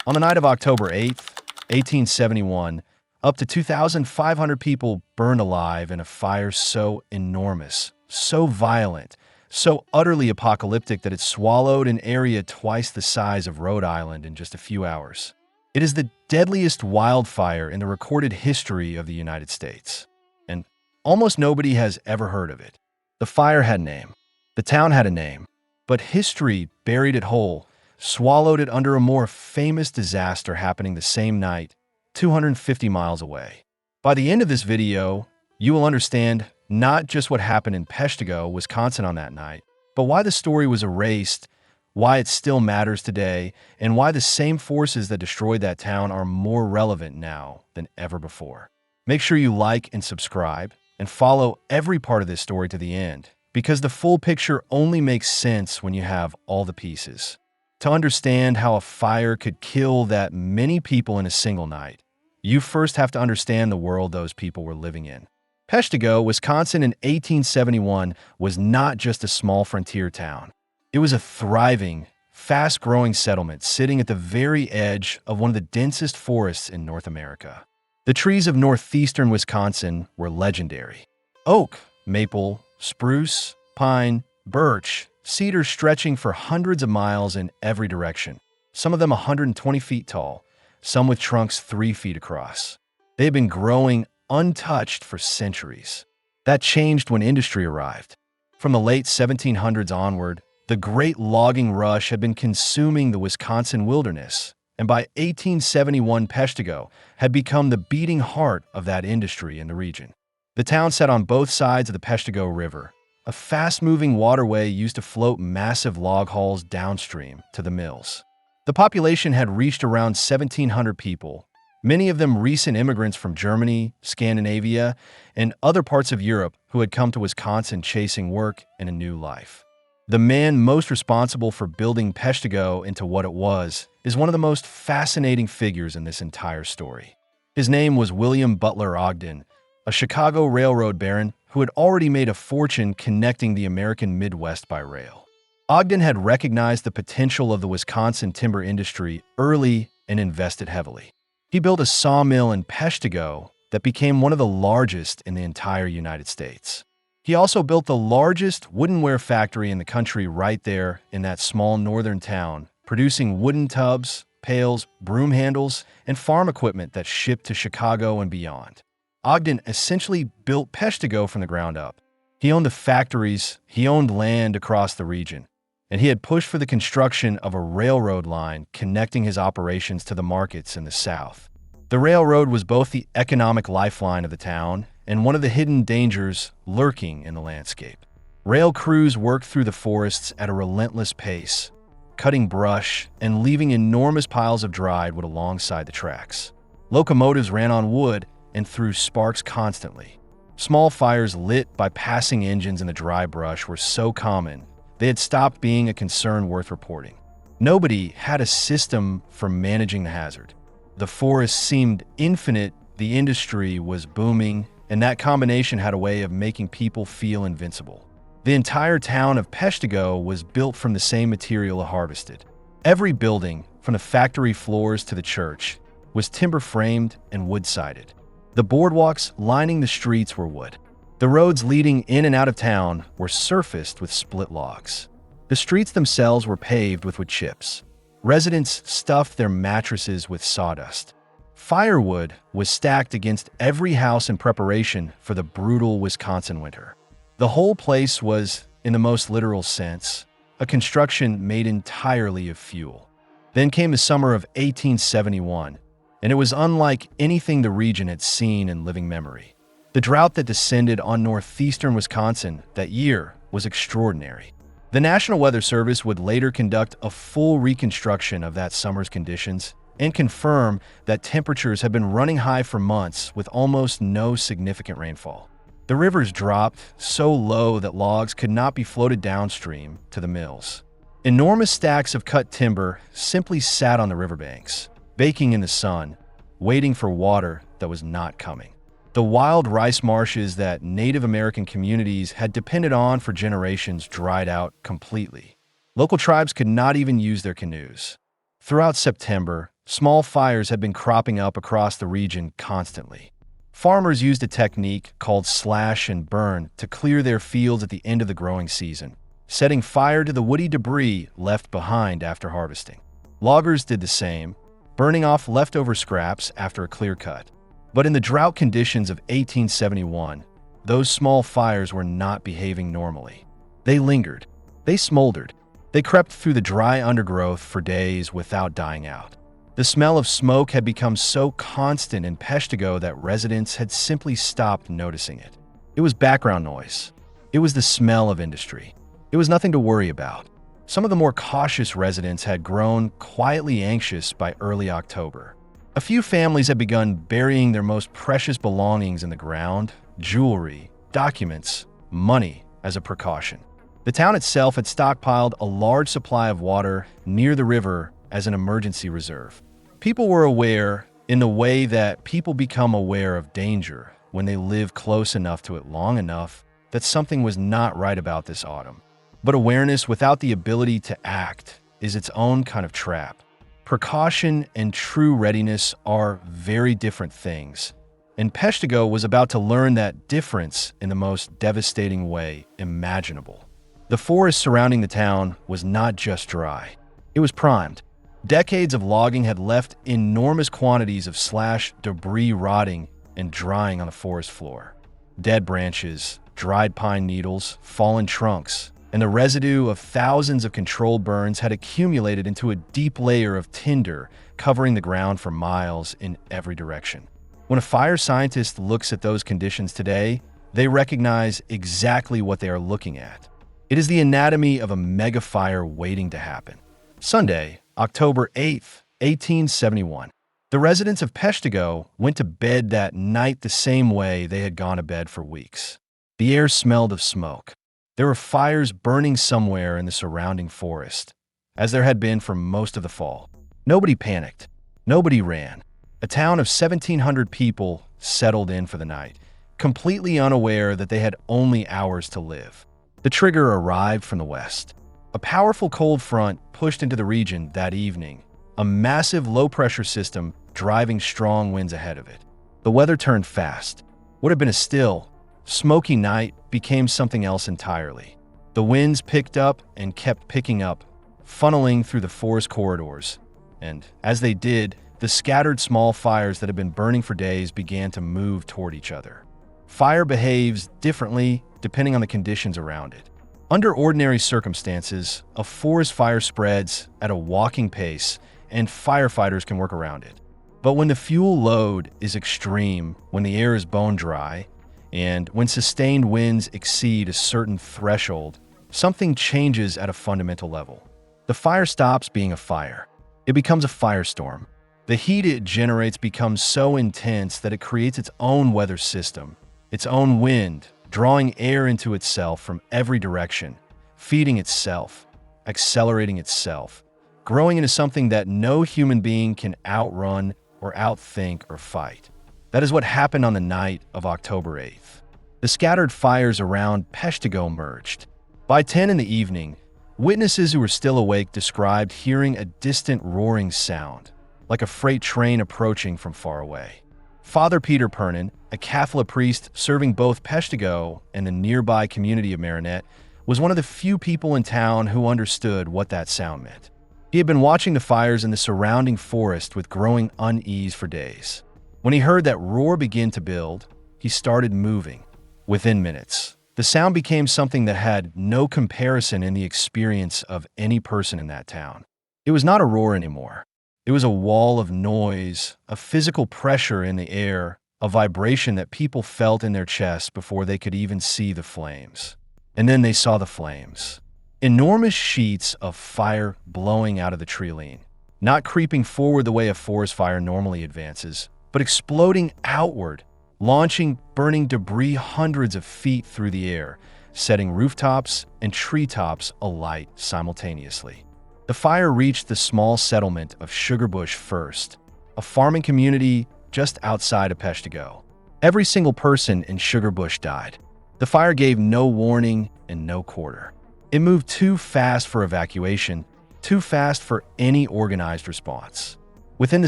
On the night of October 8th, 1871, up to 2,500 people burned alive in a fire so enormous, so violent, so utterly apocalyptic that it swallowed an area twice the size of Rhode Island in just a few hours. It is the deadliest wildfire in the recorded history of the United States, and almost nobody has ever heard of it. The fire had a name, the town had a name, but history buried it whole, swallowed it under a more famous disaster happening the same night, 250 miles away. By the end of this video, you will understand not just what happened in Peshtigo, Wisconsin on that night, but why the story was erased, why it still matters today, and why the same forces that destroyed that town are more relevant now than ever before. Make sure you like and subscribe, and follow every part of this story to the end, because the full picture only makes sense when you have all the pieces. To understand how a fire could kill that many people in a single night, you first have to understand the world those people were living in. Peshtigo, Wisconsin in 1871 was not just a small frontier town. It was a thriving, fast-growing settlement sitting at the very edge of one of the densest forests in North America. The trees of northeastern Wisconsin were legendary. Oak, maple, spruce, pine, birch, cedars stretching for hundreds of miles in every direction, some of them 120 feet tall, some with trunks 3 feet across. They had been growing untouched for centuries. That changed when industry arrived. From the late 1700s onward, the great logging rush had been consuming the Wisconsin wilderness, and by 1871, Peshtigo had become the beating heart of that industry in the region. The town sat on both sides of the Peshtigo River, a fast-moving waterway used to float massive log hauls downstream to the mills. The population had reached around 1,700 people, many of them recent immigrants from Germany, Scandinavia, and other parts of Europe who had come to Wisconsin chasing work and a new life. The man most responsible for building Peshtigo into what it was is one of the most fascinating figures in this entire story. His name was William Butler Ogden, a Chicago railroad baron who had already made a fortune connecting the American Midwest by rail. Ogden had recognized the potential of the Wisconsin timber industry early and invested heavily. He built a sawmill in Peshtigo that became one of the largest in the entire United States. He also built the largest woodenware factory in the country right there in that small northern town, producing wooden tubs, pails, broom handles, and farm equipment that shipped to Chicago and beyond. Ogden essentially built Peshtigo from the ground up. He owned the factories, he owned land across the region, and he had pushed for the construction of a railroad line connecting his operations to the markets in the South. The railroad was both the economic lifeline of the town and one of the hidden dangers lurking in the landscape. Rail crews worked through the forests at a relentless pace, cutting brush and leaving enormous piles of dried wood alongside the tracks. Locomotives ran on wood and threw sparks constantly. Small fires lit by passing engines in the dry brush were so common, they had stopped being a concern worth reporting. Nobody had a system for managing the hazard. The forest seemed infinite, the industry was booming, and that combination had a way of making people feel invincible. The entire town of Peshtigo was built from the same material harvested. Every building, from the factory floors to the church, was timber-framed and wood-sided. The boardwalks lining the streets were wood. The roads leading in and out of town were surfaced with split logs. The streets themselves were paved with wood chips. Residents stuffed their mattresses with sawdust. Firewood was stacked against every house in preparation for the brutal Wisconsin winter. The whole place was, in the most literal sense, a construction made entirely of fuel. Then came the summer of 1871, and it was unlike anything the region had seen in living memory. The drought that descended on northeastern Wisconsin that year was extraordinary. The National Weather Service would later conduct a full reconstruction of that summer's conditions and confirm that temperatures had been running high for months with almost no significant rainfall. The rivers dropped so low that logs could not be floated downstream to the mills. Enormous stacks of cut timber simply sat on the riverbanks, baking in the sun, waiting for water that was not coming. The wild rice marshes that Native American communities had depended on for generations dried out completely. Local tribes could not even use their canoes. Throughout September, Small fires had been cropping up across the region constantly. Farmers used a technique called slash and burn to clear their fields at the end of the growing season, setting fire to the woody debris left behind after harvesting. Loggers did the same, burning off leftover scraps after a clear cut. But in the drought conditions of 1871, those small fires were not behaving normally. They lingered. They smoldered. They crept through the dry undergrowth for days without dying out. The smell of smoke had become so constant in Peshtigo that residents had simply stopped noticing it. It was background noise. It was the smell of industry. It was nothing to worry about. Some of the more cautious residents had grown quietly anxious by early October. A few families had begun burying their most precious belongings in the ground, jewelry, documents, money, as a precaution. The town itself had stockpiled a large supply of water near the river as an emergency reserve. People were aware in the way that people become aware of danger when they live close enough to it long enough that something was not right about this autumn. But awareness without the ability to act is its own kind of trap. Precaution and true readiness are very different things, and Peshtigo was about to learn that difference in the most devastating way imaginable. The forest surrounding the town was not just dry. It was primed. Decades of logging had left enormous quantities of slash debris rotting and drying on the forest floor. Dead branches, dried pine needles, fallen trunks, and the residue of thousands of controlled burns had accumulated into a deep layer of tinder covering the ground for miles in every direction. When a fire scientist looks at those conditions today, they recognize exactly what they are looking at. It is the anatomy of a mega fire waiting to happen. Sunday, October 8th, 1871. The residents of Peshtigo went to bed that night the same way they had gone to bed for weeks. The air smelled of smoke. There were fires burning somewhere in the surrounding forest, as there had been for most of the fall. Nobody panicked. Nobody ran. A town of 1,700 people settled in for the night, completely unaware that they had only hours to live. The trigger arrived from the west. A powerful cold front pushed into the region that evening, a massive low-pressure system driving strong winds ahead of it. The weather turned fast. What had been a still, smoky night became something else entirely. The winds picked up and kept picking up, funneling through the forest corridors, and as they did, the scattered small fires that had been burning for days began to move toward each other. Fire behaves differently depending on the conditions around it. Under ordinary circumstances, a forest fire spreads at a walking pace and firefighters can work around it. But when the fuel load is extreme, when the air is bone dry, and when sustained winds exceed a certain threshold, something changes at a fundamental level. The fire stops being a fire. It becomes a firestorm. The heat it generates becomes so intense that it creates its own weather system, its own wind, drawing air into itself from every direction, feeding itself, accelerating itself, growing into something that no human being can outrun or outthink or fight. That is what happened on the night of October 8th. The scattered fires around Peshtigo merged. By 10 in the evening, witnesses who were still awake described hearing a distant roaring sound, like a freight train approaching from far away. Father Peter Pernin, a Catholic priest serving both Peshtigo and the nearby community of Marinette, was one of the few people in town who understood what that sound meant. He had been watching the fires in the surrounding forest with growing unease for days. When he heard that roar begin to build, he started moving. Within minutes, the sound became something that had no comparison in the experience of any person in that town. It was not a roar anymore. It was a wall of noise, a physical pressure in the air, a vibration that people felt in their chests before they could even see the flames. And then they saw the flames. Enormous sheets of fire blowing out of the treeline, not creeping forward the way a forest fire normally advances, but exploding outward, launching burning debris hundreds of feet through the air, setting rooftops and treetops alight simultaneously. The fire reached the small settlement of Sugarbush first, a farming community just outside of Peshtigo. Every single person in Sugarbush died. The fire gave no warning and no quarter. It moved too fast for evacuation, too fast for any organized response. Within the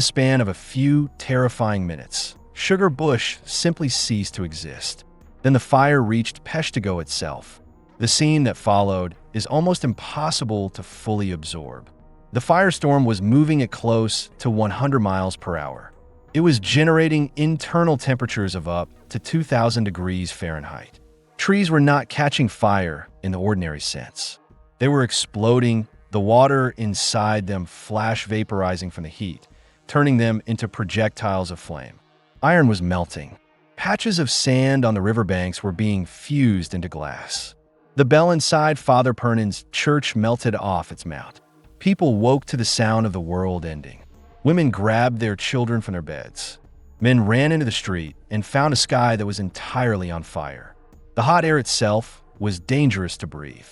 span of a few terrifying minutes, Sugar Bush simply ceased to exist. Then the fire reached Peshtigo itself. The scene that followed is almost impossible to fully absorb. The firestorm was moving at close to 100 miles per hour. It was generating internal temperatures of up to 2,000 degrees Fahrenheit. Trees were not catching fire in the ordinary sense. They were exploding, the water inside them flash vaporizing from the heat, turning them into projectiles of flame. Iron was melting. Patches of sand on the riverbanks were being fused into glass. The bell inside Father Pernan's church melted off its mount. People woke to the sound of the world ending. Women grabbed their children from their beds. Men ran into the street and found a sky that was entirely on fire. The hot air itself was dangerous to breathe.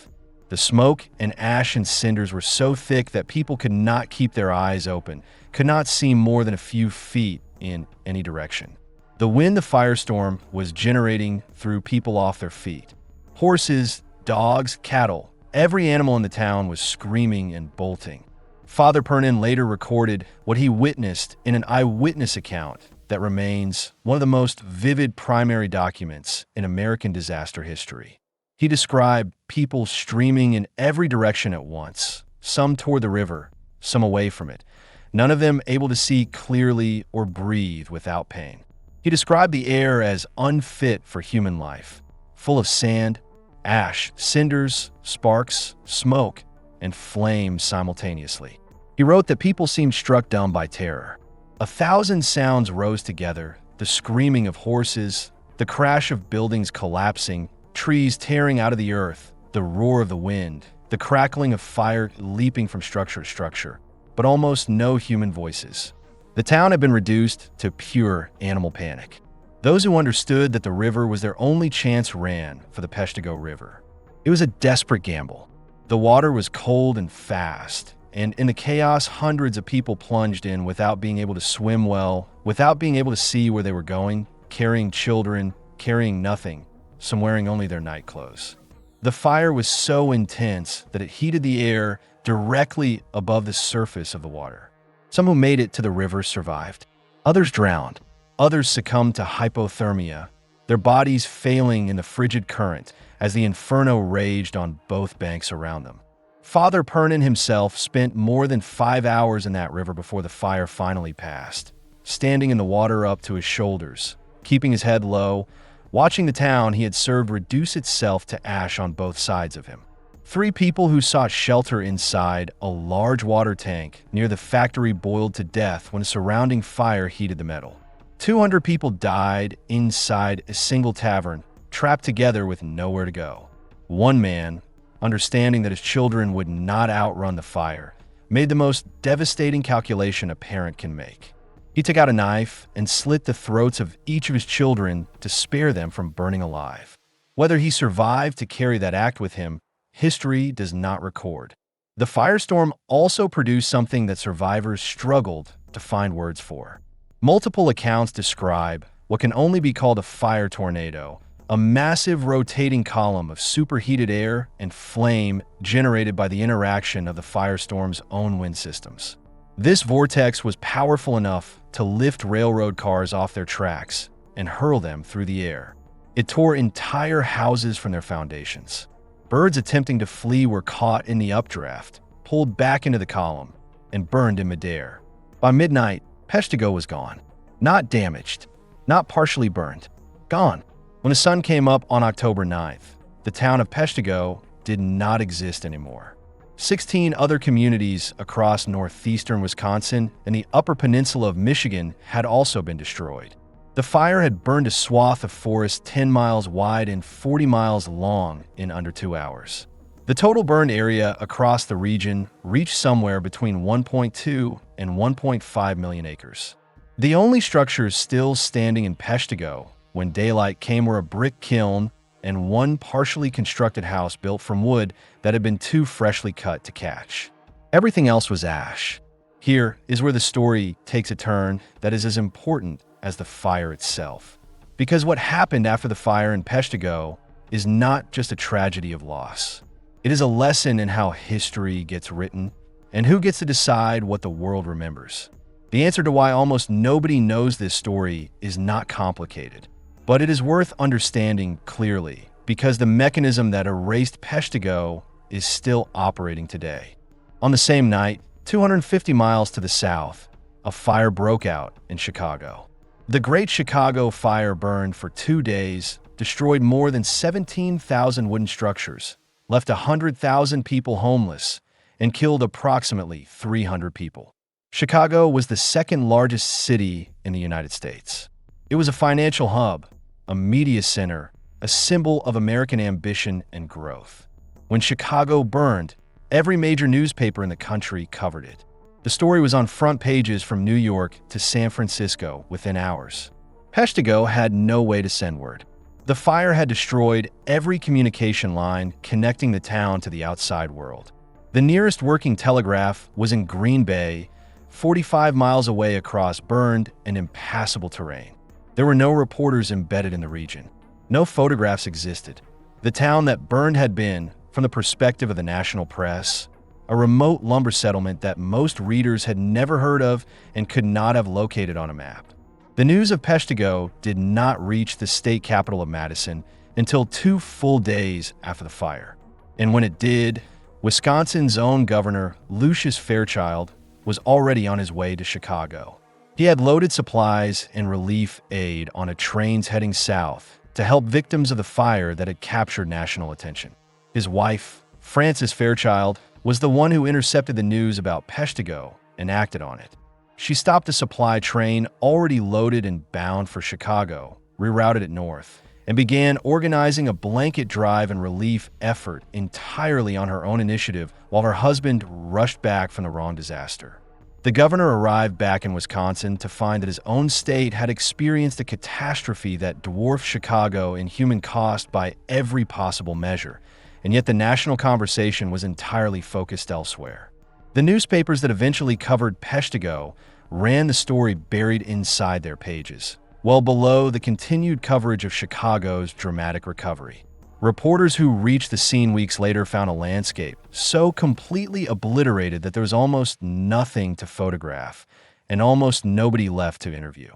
The smoke and ash and cinders were so thick that people could not keep their eyes open, could not see more than a few feet in any direction. The wind the firestorm was generating threw people off their feet. Horses, dogs, cattle, every animal in the town was screaming and bolting. Father Pernan later recorded what he witnessed in an eyewitness account that remains one of the most vivid primary documents in American disaster history. He described people streaming in every direction at once, some toward the river, some away from it, none of them able to see clearly or breathe without pain. He described the air as unfit for human life, full of sand, ash, cinders, sparks, smoke, and flame simultaneously. He wrote that people seemed struck dumb by terror. 1,000 sounds rose together, the screaming of horses, the crash of buildings collapsing, trees tearing out of the earth, the roar of the wind, the crackling of fire leaping from structure to structure, but almost no human voices. The town had been reduced to pure animal panic. Those who understood that the river was their only chance ran for the Peshtigo River. It was a desperate gamble. The water was cold and fast, and in the chaos, hundreds of people plunged in without being able to swim well, without being able to see where they were going, carrying children, carrying nothing, some wearing only their night clothes. The fire was so intense that it heated the air directly above the surface of the water. Some who made it to the river survived. Others drowned. Others succumbed to hypothermia, their bodies failing in the frigid current as the inferno raged on both banks around them. Father Pernan himself spent more than 5 hours in that river before the fire finally passed, standing in the water up to his shoulders, keeping his head low, watching the town he had served reduce itself to ash on both sides of him. 3 people who sought shelter inside a large water tank near the factory boiled to death when a surrounding fire heated the metal. 200 people died inside a single tavern, trapped together with nowhere to go. One man, understanding that his children would not outrun the fire, made the most devastating calculation a parent can make. He took out a knife and slit the throats of each of his children to spare them from burning alive. Whether he survived to carry that act with him, history does not record. The firestorm also produced something that survivors struggled to find words for. Multiple accounts describe what can only be called a fire tornado, a massive rotating column of superheated air and flame generated by the interaction of the firestorm's own wind systems. This vortex was powerful enough to lift railroad cars off their tracks and hurl them through the air. It tore entire houses from their foundations. Birds attempting to flee were caught in the updraft, pulled back into the column, and burned in midair. By midnight, Peshtigo was gone. Not damaged, not partially burned. Gone. When the sun came up on October 9th, the town of Peshtigo did not exist anymore. 16 other communities across northeastern Wisconsin and the Upper Peninsula of Michigan had also been destroyed. The fire had burned a swath of forest 10 miles wide and 40 miles long in under 2 hours. The total burned area across the region reached somewhere between 1.2 and 1.5 million acres. The only structures still standing in Peshtigo when daylight came were a brick kiln and one partially constructed house built from wood that had been too freshly cut to catch. Everything else was ash. Here is where the story takes a turn that is as important as the fire itself. Because what happened after the fire in Peshtigo is not just a tragedy of loss. It is a lesson in how history gets written and who gets to decide what the world remembers. The answer to why almost nobody knows this story is not complicated, but it is worth understanding clearly because the mechanism that erased Peshtigo is still operating today. On the same night, 250 miles to the south, a fire broke out in Chicago. The Great Chicago Fire burned for 2 days, destroyed more than 17,000 wooden structures, left 100,000 people homeless, and killed approximately 300 people. Chicago was the second largest city in the United States. It was a financial hub, a media center, a symbol of American ambition and growth. When Chicago burned, every major newspaper in the country covered it. The story was on front pages from New York to San Francisco within hours. Peshtigo had no way to send word. The fire had destroyed every communication line connecting the town to the outside world. The nearest working telegraph was in Green Bay, 45 miles away across burned and impassable terrain. There were no reporters embedded in the region. No photographs existed. The town that burned had been, from the perspective of the national press, a remote lumber settlement that most readers had never heard of and could not have located on a map. The news of Peshtigo did not reach the state capital of Madison until 2 full days after the fire. And when it did, Wisconsin's own governor, Lucius Fairchild, was already on his way to Chicago. He had loaded supplies and relief aid on a trains heading south to help victims of the fire that had captured national attention. His wife, Frances Fairchild, was the one who intercepted the news about Peshtigo and acted on it. She stopped a supply train already loaded and bound for Chicago, rerouted it north, and began organizing a blanket drive and relief effort entirely on her own initiative while her husband rushed back from the wrong disaster. The governor arrived back in Wisconsin to find that his own state had experienced a catastrophe that dwarfed Chicago in human cost by every possible measure, and yet the national conversation was entirely focused elsewhere. The newspapers that eventually covered Peshtigo ran the story buried inside their pages, well below the continued coverage of Chicago's dramatic recovery. Reporters who reached the scene weeks later found a landscape so completely obliterated that there was almost nothing to photograph and almost nobody left to interview.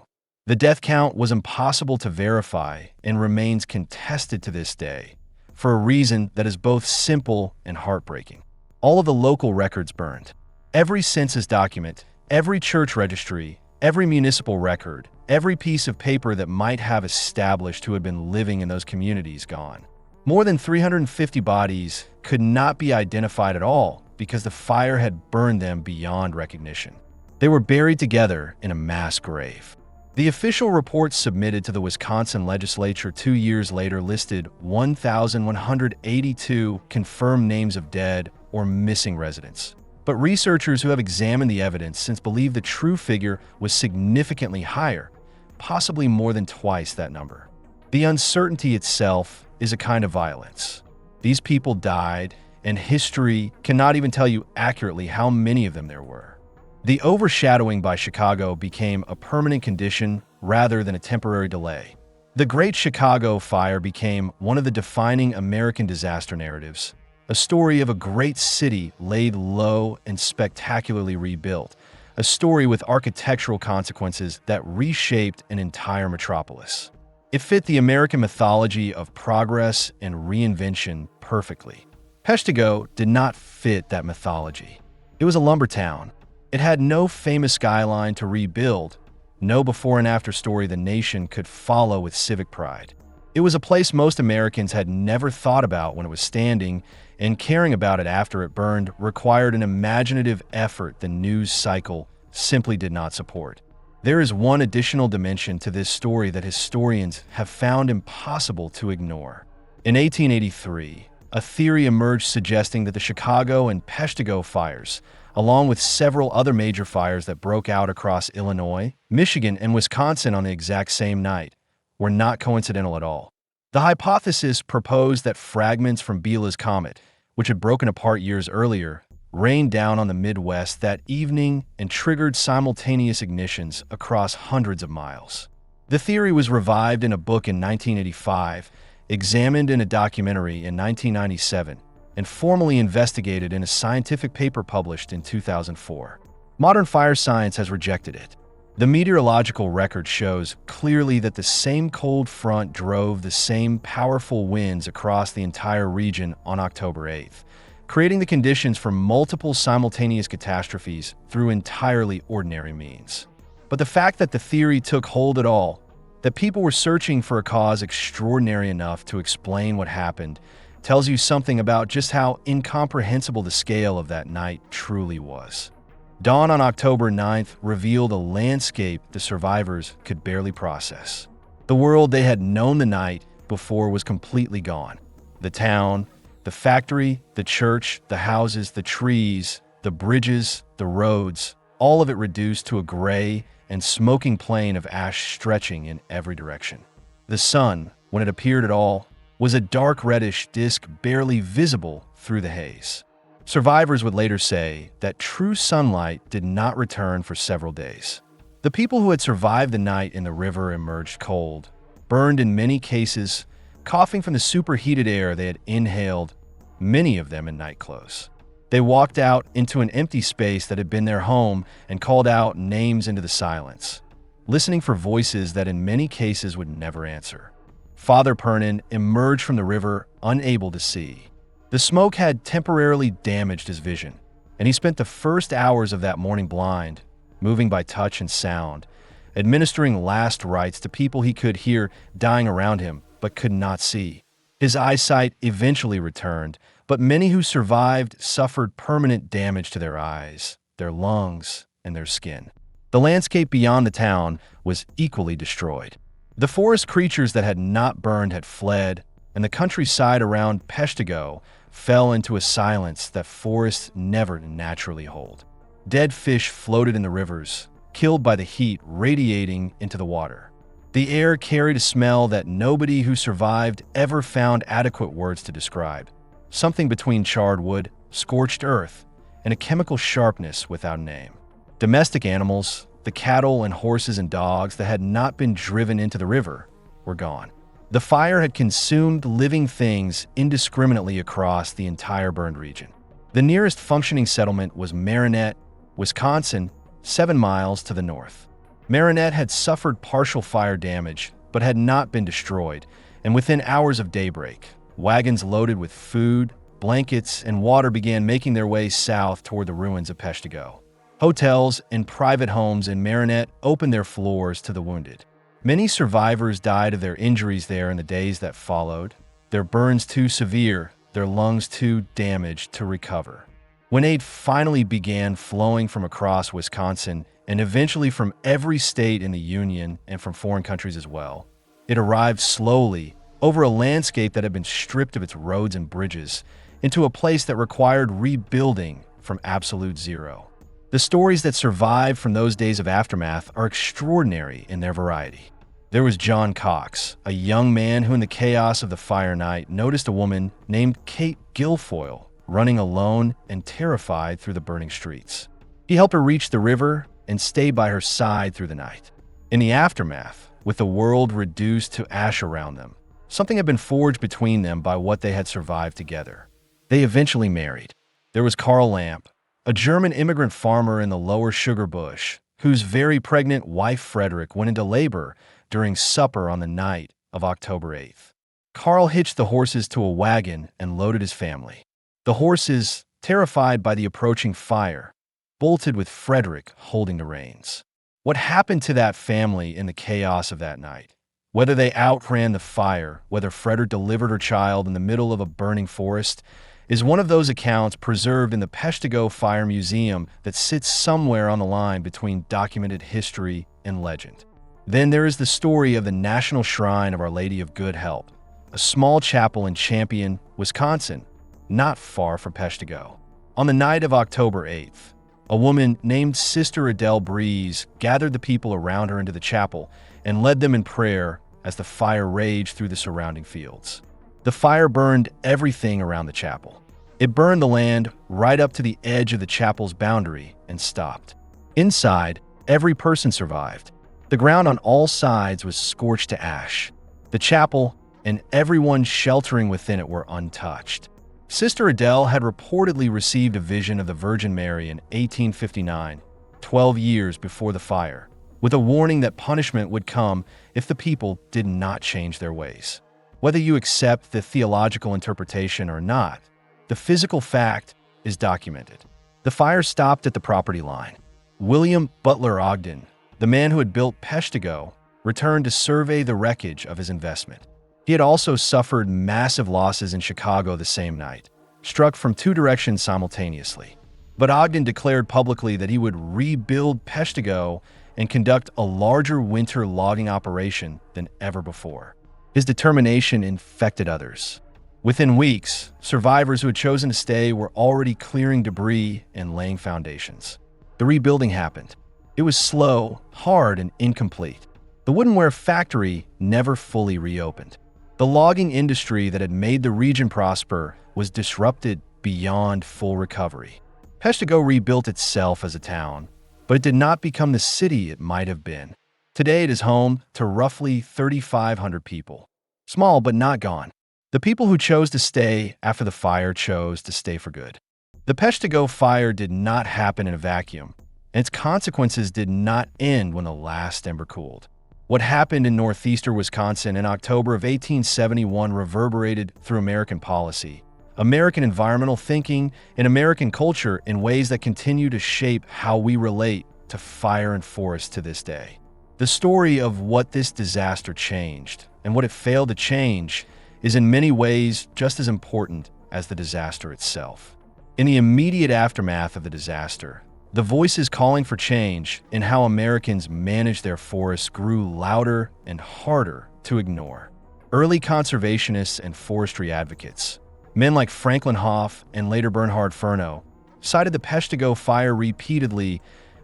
The death count was impossible to verify and remains contested to this day, for a reason that is both simple and heartbreaking. All of the local records burned. Every census document, every church registry, every municipal record, every piece of paper that might have established who had been living in those communities gone. More than 350 bodies could not be identified at all because the fire had burned them beyond recognition. They were buried together in a mass grave. The official report submitted to the Wisconsin legislature 2 years later listed 1,182 confirmed names of dead or missing residents. But researchers who have examined the evidence since believe the true figure was significantly higher, possibly more than twice that number. The uncertainty itself is a kind of violence. These people died, and history cannot even tell you accurately how many of them there were. The overshadowing by Chicago became a permanent condition rather than a temporary delay. The Great Chicago Fire became one of the defining American disaster narratives, a story of a great city laid low and spectacularly rebuilt, a story with architectural consequences that reshaped an entire metropolis. It fit the American mythology of progress and reinvention perfectly. Peshtigo did not fit that mythology. It was a lumber town. It had no famous skyline to rebuild, no before and after story the nation could follow with civic pride. It was a place most Americans had never thought about when it was standing, and caring about it after it burned required an imaginative effort the news cycle simply did not support. There is one additional dimension to this story that historians have found impossible to ignore. In 1883, a theory emerged suggesting that the Chicago and Peshtigo fires, along with several other major fires that broke out across Illinois, Michigan, and Wisconsin on the exact same night, were not coincidental at all. The hypothesis proposed that fragments from Biela's comet, which had broken apart years earlier, rained down on the Midwest that evening and triggered simultaneous ignitions across hundreds of miles. The theory was revived in a book in 1985, examined in a documentary in 1997, and formally investigated in a scientific paper published in 2004. Modern fire science has rejected it. The meteorological record shows clearly that the same cold front drove the same powerful winds across the entire region on October 8th, creating the conditions for multiple simultaneous catastrophes through entirely ordinary means. But the fact that the theory took hold at all, that people were searching for a cause extraordinary enough to explain what happened, tells you something about just how incomprehensible the scale of that night truly was. Dawn on October 9th revealed a landscape the survivors could barely process. The world they had known the night before was completely gone. The town, the factory, the church, the houses, the trees, the bridges, the roads, all of it reduced to a gray and smoking plain of ash stretching in every direction. The sun, when it appeared at all, was a dark reddish disk barely visible through the haze. Survivors would later say that true sunlight did not return for several days. The people who had survived the night in the river emerged cold, burned in many cases, coughing from the superheated air they had inhaled, many of them in night clothes. They walked out into an empty space that had been their home and called out names into the silence, listening for voices that in many cases would never answer. Father Pernin emerged from the river unable to see. The smoke had temporarily damaged his vision, and he spent the first hours of that morning blind, moving by touch and sound, administering last rites to people he could hear dying around him but could not see. His eyesight eventually returned, but many who survived suffered permanent damage to their eyes, their lungs, and their skin. The landscape beyond the town was equally destroyed. The forest creatures that had not burned had fled, and the countryside around Peshtigo fell into a silence that forests never naturally hold. Dead fish floated in the rivers, killed by the heat radiating into the water. The air carried a smell that nobody who survived ever found adequate words to describe, something between charred wood, scorched earth, and a chemical sharpness without a name. Domestic animals, the cattle and horses and dogs that had not been driven into the river, were gone. The fire had consumed living things indiscriminately across the entire burned region. The nearest functioning settlement was Marinette, Wisconsin, 7 miles to the north. Marinette had suffered partial fire damage, but had not been destroyed, and within hours of daybreak, wagons loaded with food, blankets, and water began making their way south toward the ruins of Peshtigo. Hotels and private homes in Marinette opened their floors to the wounded. Many survivors died of their injuries there in the days that followed, their burns too severe, their lungs too damaged to recover. When aid finally began flowing from across Wisconsin and eventually from every state in the Union and from foreign countries as well, it arrived slowly over a landscape that had been stripped of its roads and bridges into a place that required rebuilding from absolute zero. The stories that survived from those days of aftermath are extraordinary in their variety. There was John Cox, a young man who in the chaos of the fire night noticed a woman named Kate Guilfoyle running alone and terrified through the burning streets. He helped her reach the river and stay by her side through the night. In the aftermath, with the world reduced to ash around them, something had been forged between them by what they had survived together. They eventually married. There was Karl Lamp, a German immigrant farmer in the lower Sugar Bush, whose very pregnant wife Frederick went into labor during supper on the night of October 8th. Karl hitched the horses to a wagon and loaded his family. The horses, terrified by the approaching fire, bolted with Frederick holding the reins. What happened to that family in the chaos of that night? Whether they outran the fire, whether Frederick delivered her child in the middle of a burning forest, is one of those accounts preserved in the Peshtigo Fire Museum that sits somewhere on the line between documented history and legend. Then there is the story of the National Shrine of Our Lady of Good Help, a small chapel in Champion, Wisconsin, not far from Peshtigo. On the night of October 8th, a woman named Sister Adele Breeze gathered the people around her into the chapel and led them in prayer as the fire raged through the surrounding fields. The fire burned everything around the chapel. It burned the land right up to the edge of the chapel's boundary and stopped. Inside, every person survived. The ground on all sides was scorched to ash. The chapel and everyone sheltering within it were untouched. Sister Adele had reportedly received a vision of the Virgin Mary in 1859 12 years before the fire, with a warning that punishment would come if the people did not change their ways. Whether you accept the theological interpretation or not, the physical fact is documented. The fire stopped at the property line. William Butler Ogden, the man who had built Peshtigo, returned to survey the wreckage of his investment. He had also suffered massive losses in Chicago the same night, struck from two directions simultaneously. But Ogden declared publicly that he would rebuild Peshtigo and conduct a larger winter logging operation than ever before. His determination infected others. Within weeks, survivors who had chosen to stay were already clearing debris and laying foundations. The rebuilding happened. It was slow, hard, and incomplete. The woodenware factory never fully reopened. The logging industry that had made the region prosper was disrupted beyond full recovery. Peshtigo rebuilt itself as a town, but it did not become the city it might have been. Today it is home to roughly 3,500 people. Small but not gone. The people who chose to stay after the fire chose to stay for good. The Peshtigo fire did not happen in a vacuum, and its consequences did not end when the last ember cooled. What happened in northeastern Wisconsin in October of 1871 reverberated through American policy, American environmental thinking, and American culture in ways that continue to shape how we relate to fire and forest to this day. The story of what this disaster changed and what it failed to change is in many ways just as important as the disaster itself. In the immediate aftermath of the disaster, the voices calling for change in how Americans manage their forests grew louder and harder to ignore. Early conservationists and forestry advocates, men like Franklin Hoff and later Bernhard Furneaux, cited the Peshtigo fire repeatedly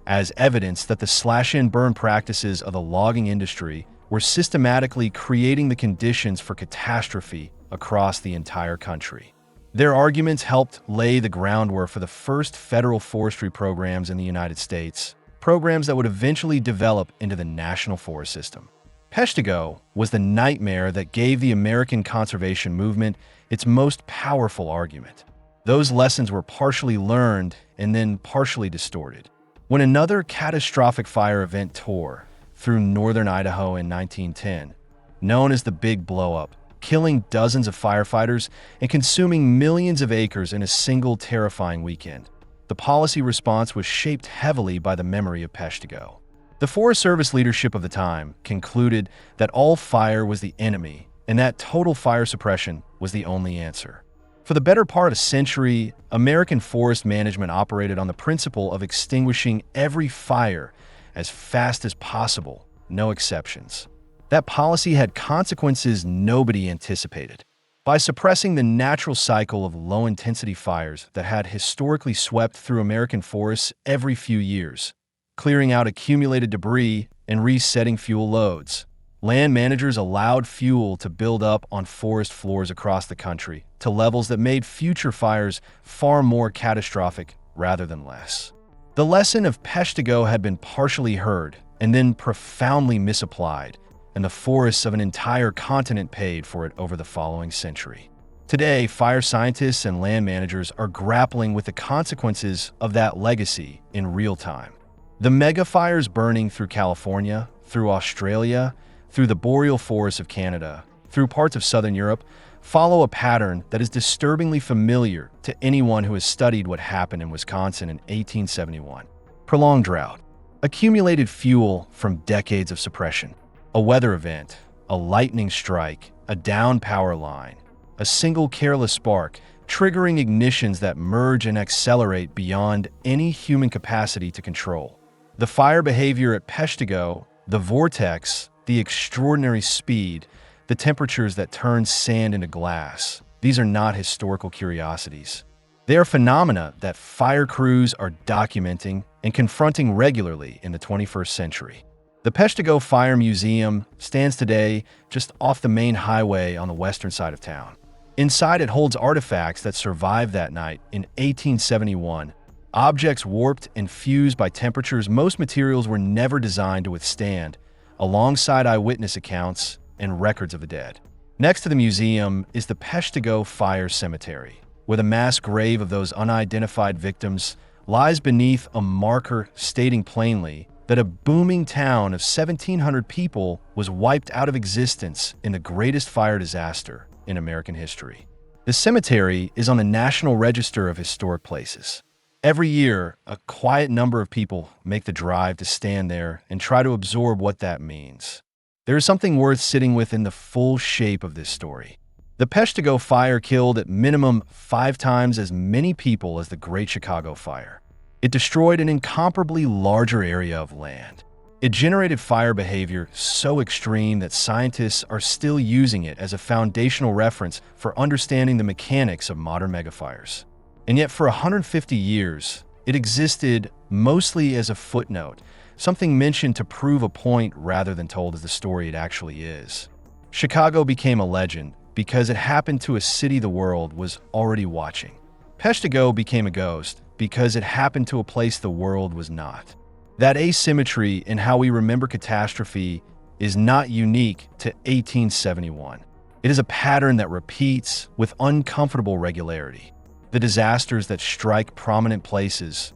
as evidence that the slash-and-burn practices of the logging industry were systematically creating the conditions for catastrophe across the entire country. Their arguments helped lay the groundwork for the first federal forestry programs in the United States, programs that would eventually develop into the National Forest System. Peshtigo was the nightmare that gave the American conservation movement its most powerful argument. Those lessons were partially learned and then partially distorted. When another catastrophic fire event tore through northern Idaho in 1910, known as the Big Blow-Up, killing dozens of firefighters and consuming millions of acres in a single terrifying weekend, the policy response was shaped heavily by the memory of Peshtigo. The Forest Service leadership of the time concluded that all fire was the enemy and that total fire suppression was the only answer. For the better part of a century, American forest management operated on the principle of extinguishing every fire as fast as possible, no exceptions. That policy had consequences nobody anticipated. By suppressing the natural cycle of low-intensity fires that had historically swept through American forests every few years, clearing out accumulated debris and resetting fuel loads, land managers allowed fuel to build up on forest floors across the country to levels that made future fires far more catastrophic rather than less. The lesson of Peshtigo had been partially heard and then profoundly misapplied, and the forests of an entire continent paid for it over the following century. Today, fire scientists and land managers are grappling with the consequences of that legacy in real time. The mega fires burning through California, through Australia, through the boreal forests of Canada, through parts of southern Europe, follow a pattern that is disturbingly familiar to anyone who has studied what happened in Wisconsin in 1871. Prolonged drought, accumulated fuel from decades of suppression, a weather event, a lightning strike, a downed power line, a single careless spark, triggering ignitions that merge and accelerate beyond any human capacity to control. The fire behavior at Peshtigo, the vortex, the extraordinary speed, the temperatures that turn sand into glass, these are not historical curiosities. They are phenomena that fire crews are documenting and confronting regularly in the 21st century. The Peshtigo Fire Museum stands today just off the main highway on the western side of town. Inside, it holds artifacts that survived that night in 1871, objects warped and fused by temperatures most materials were never designed to withstand, alongside eyewitness accounts and records of the dead. Next to the museum is the Peshtigo Fire Cemetery, where the mass grave of those unidentified victims lies beneath a marker stating plainly that a booming town of 1,700 people was wiped out of existence in the greatest fire disaster in American history. The cemetery is on the National Register of Historic Places. Every year, a quiet number of people make the drive to stand there and try to absorb what that means. There is something worth sitting with in the full shape of this story. The Peshtigo fire killed at minimum 5 times as many people as the Great Chicago Fire. It destroyed an incomparably larger area of land. It generated fire behavior so extreme that scientists are still using it as a foundational reference for understanding the mechanics of modern megafires. And yet for 150 years, it existed mostly as a footnote, something mentioned to prove a point rather than told as the story it actually is. Chicago became a legend because it happened to a city the world was already watching. Peshtigo became a ghost because it happened to a place the world was not. That asymmetry in how we remember catastrophe is not unique to 1871. It is a pattern that repeats with uncomfortable regularity. The disasters that strike prominent places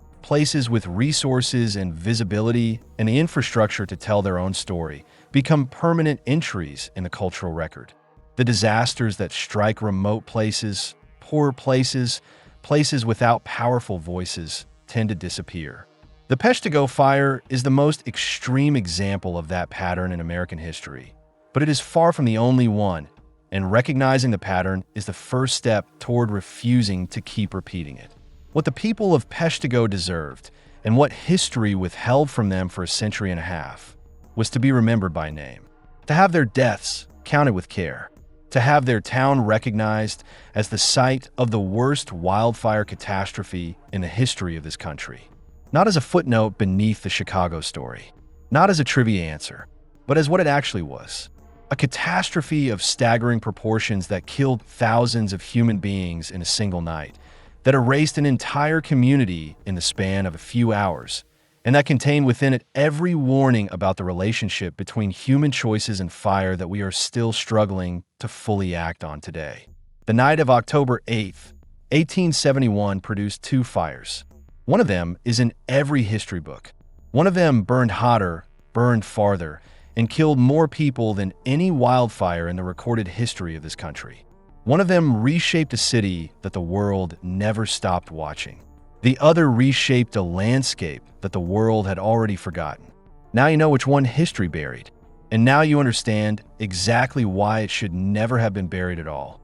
with resources and visibility and the infrastructure to tell their own story, become permanent entries in the cultural record. The disasters that strike remote places, poor places without powerful voices, tend to disappear. The Peshtigo fire is the most extreme example of that pattern in American history, but it is far from the only one, and recognizing the pattern is the first step toward refusing to keep repeating it. What the people of Peshtigo deserved, and what history withheld from them for a century and a half, was to be remembered by name, to have their deaths counted with care, to have their town recognized as the site of the worst wildfire catastrophe in the history of this country. Not as a footnote beneath the Chicago story, not as a trivia answer, but as what it actually was. A catastrophe of staggering proportions that killed thousands of human beings in a single night, that erased an entire community in the span of a few hours, and that contained within it every warning about the relationship between human choices and fire that we are still struggling to fully act on today. The night of October 8th, 1871 produced 2 fires. One of them is in every history book. One of them burned hotter, burned farther, and killed more people than any wildfire in the recorded history of this country. One of them reshaped a city that the world never stopped watching. The other reshaped a landscape that the world had already forgotten. Now you know which one history buried, and now you understand exactly why it should never have been buried at all.